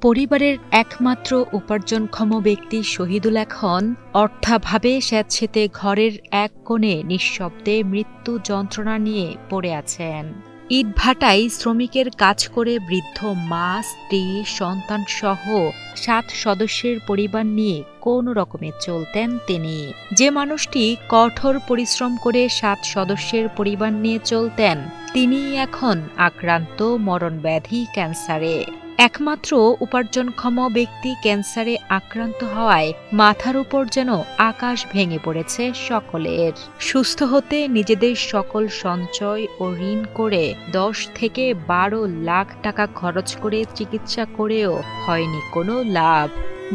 পরিবারের একমাত্র উপার্জনক্ষম ব্যক্তি শহীদুল এখন অর্থাভাবে স্যাঁতসেঁতে ঘরের এক কোণে নিঃশব্দে মৃত্যু যন্ত্রণা নিয়ে পড়ে আছেন। ইটভাটায় শ্রমিকের কাজ করে বৃদ্ধ মা, স্ত্রী, সন্তানসহ ৭ সদস্যের পরিবার নিয়ে কোনো রকমে চলতেন তিনি। যে মানুষটি কঠোর পরিশ্রম করে ৭ সদস্যের পরিবার নিয়ে চলতেন, তিনিই এখন আক্রান্ত মরণব্যাধি ক্যান্সারে। একমাত্র উপার্জনক্ষম ব্যক্তি ক্যান্সারে আক্রান্ত হওয়ায় মাথার উপর যেন আকাশ ভেঙে পড়েছে সকলের। সুস্থ হতে নিজেদের সকল সঞ্চয় ও ঋণ করে ১০ থেকে ১২ লাখ টাকা খরচ করে চিকিৎসা করেও হয়নি কোনো লাভ।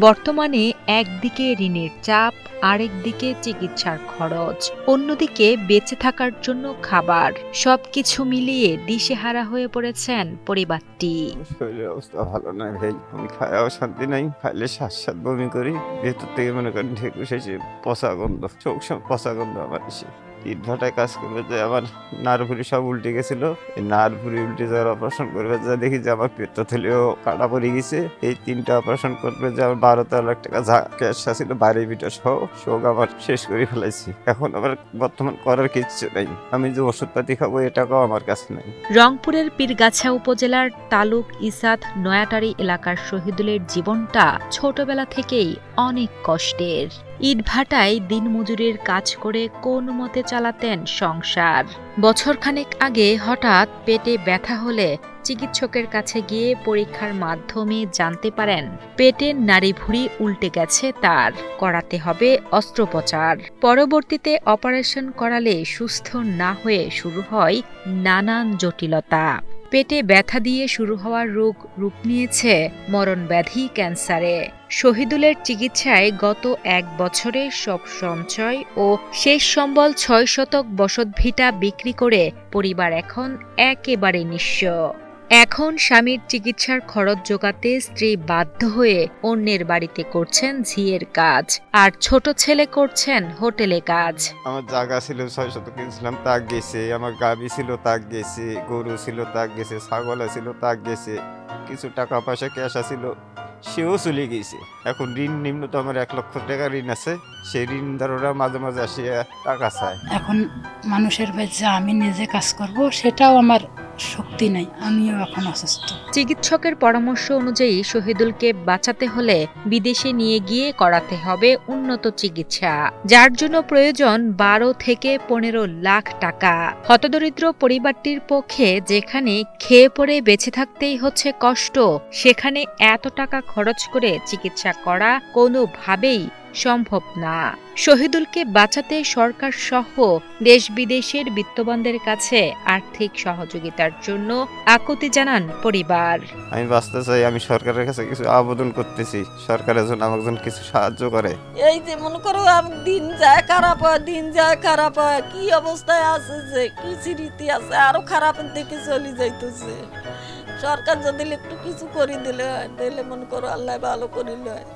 বর্তমানে একদিকে ঋণের চাপ, আরেকদিকে চিকিৎসার খরচ, অন্যদিকে বেঁচে থাকার জন্য খাবার, সবকিছু মিলিয়ে দিশেহারা হয়ে পড়েছেন পরিবারটি। শরীরের অবস্থা ভালো নয় ভাই, আমি খাওয়াও শান্তি নাই, খাইলে শ্বাস বমি করি, ভেতর থেকে মনে করেন ঢেকুর এসে পচা গন্ধ, সব পচা গন্ধ আমার এসে। ইটভাটায় কাজ করবে যে আমার নার্ভুরি সব উল্টে গেছিল, এই নার্ভুরি উল্টে যাওয়ার অপারেশন করবে যা দেখি যে আমার পেটটা থেলেও কাটা পড়ে গেছে। এই ৩টা অপারেশন করবে যে আমার ১২-১৩ লাখ টাকা যা ক্যাশ ছিল বাড়ি বিটা সহ শোক আমার শেষ করে ফেলাইছি। এখন আবার বর্তমান করার কিচ্ছু নাই, আমি যে ওষুধপাতি খাবো এ টাকাও আমার কাছে নাই। রংপুরের পীরগাছা উপজেলার তালুক ইসাদ নয়াটারি এলাকার শহীদুলের জীবনটা ছোটবেলা থেকেই অনেক কষ্টের। ইটভাটায় দিনমজুরের কাজ করে কোন মতে চালাতেন সংসার। বছরখানেক আগে হঠাৎ পেটে ব্যথা হলে চিকিৎসকের কাছে গিয়ে পরীক্ষার মাধ্যমে জানতে পারেন পেটের নাড়িভুঁড়ি উল্টে গেছে তার, করাতে হবে অস্ত্রোপচার। পরবর্তীতে অপারেশন করালে সুস্থ না হয়ে শুরু হয় নানান জটিলতা। পেটে ব্যথা দিয়ে শুরু হওয়া রোগ রূপ নিয়েছে মরণব্যাধি ক্যান্সারে। শহীদুলের চিকিৎসায় গত ১ বছরে সব সঞ্চয় ও শেষ সম্বল ৬ শতক বসতভিটা বিক্রি করে পরিবার এখন একেবারে নিঃস্ব। এখন স্বামীর চিকিৎসার খরচ জোগাতে স্ত্রী বাধ্য হয়ে অন্যের বাড়িতে করছেন ঝিয়ের কাজ, আর ছোট ছেলে করছেন হোটেলে কাজ। আমার জায়গা ছিল ৬ শতক কিনছিলাম, তাক গেছে। আমার গাভী ছিল, তাক গেছে। গরু ছিল, তাক গেছে। ছাগল ছিল, তাক গেছে। কিছু টাকা পয়সা ক্যাশ আছিল, সেও চলে গেছে। এখন ঋণ নিম্ন তো আমার ১ লক্ষ টাকা ঋণ আছে, সেই ঋণদাররা মাঝে মাঝে আসিয়া টাকা চায়। এখন মানুষের বাচ্চা আমি নিজে কাজ করব সেটাও আমার শক্তি নাই, আমিও এখন অসুস্থ। চিকিৎসকের পরামর্শ অনুযায়ী শহীদুলকে বাঁচাতে হলে বিদেশে নিয়ে গিয়ে করাতে হবে উন্নত চিকিৎসা, যার জন্য প্রয়োজন ১২ থেকে ১৫ লাখ টাকা। হতদরিদ্র পরিবারটির পক্ষে যেখানে খেয়ে পড়ে বেঁচে থাকতেই হচ্ছে কষ্ট, সেখানে এত টাকা খরচ করে চিকিৎসা করা কোনোভাবেই সম্ভব না। শহীদুলকে বাঁচাতে সরকার সহ দেশ বিদেশের বিত্তবানদের কাছে আর্থিক সহযোগিতার জন্য আকুতি জানান পরিবার। আমি বাঁচতে চাই, আমি সরকারের কাছে কিছু আবেদন করতেছি, সরকারের জন্য আমাকে যেন কিছু সাহায্য করে। এই যে মনে করো দিন যায় খারাপ হয়, দিন যায় খারাপ হয়, কি অবস্থায় আছে যে কি স্মৃতি আছে, আরো খারাপের দিকে চলে যাইতেছে। সরকার যদি একটু কিছু করে দিলে হয়, তাহলে মনে করো আল্লাহ ভালো করিলে হয়।